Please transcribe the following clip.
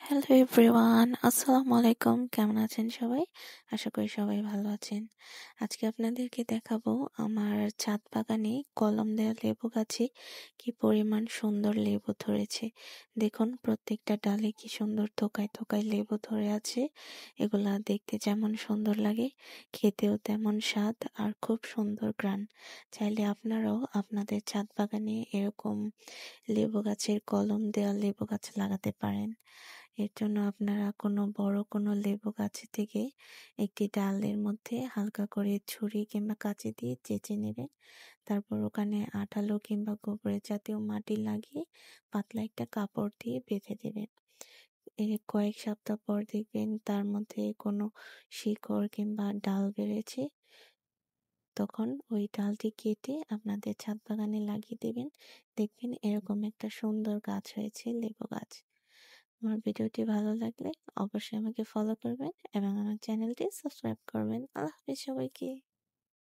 Hello everyone, আসসালামু আলাইকুম। কেমন আছেন সবাই? আশা করি সবাই ভালো আছেন। আজকে আপনাদেরকে দেখাবো আমার ছাদ বাগানে কলম দেওয়া লেবু গাছে কি পরিমাণ সুন্দর লেবু ধরেছে। দেখুন প্রত্যেকটা ডালে কি সুন্দর থোকায় থোকায় লেবু ধরে আছে। এগুলা দেখতে যেমন সুন্দর লাগে, খেতেও তেমন স্বাদ আর খুব সুন্দর ঘ্রাণ। চাইলে আপনারাও আপনাদের ছাদ বাগানে এরকম লেবু গাছের কলম দেওয়া লেবু গাছ লাগাতে পারেন। এর জন্য আপনারা বড় কোনো লেবু গাছ থেকে একটি ডালের মধ্যে হালকা করে ছুরি কিংবা কাঁচি দিয়ে চেঁচে নেবেন। তারপর ওখানে আঠালো কিংবা গোবরের জাতীয় মাটি লাগিয়ে পাতলা একটা কাপড় দিয়ে বেঁধে দেবেন। এর কয়েক সপ্তাহ পর দেখবেন তার মধ্যে কোনো শিকড় কিংবা ডাল বেড়েছে। তখন ওই ডালটি কেটে আপনাদের ছাদ বাগানে লাগিয়ে দেবেন। দেখবেন এরকম একটা সুন্দর গাছ হয়েছে, লেবু গাছ। আমার ভিডিওটি ভালো লাগলে অবশ্যই আমাকে ফলো করবেন এবং আমার চ্যানেলটি সাবস্ক্রাইব করবেন। আল্লাহ হাফেজ সবাইকে।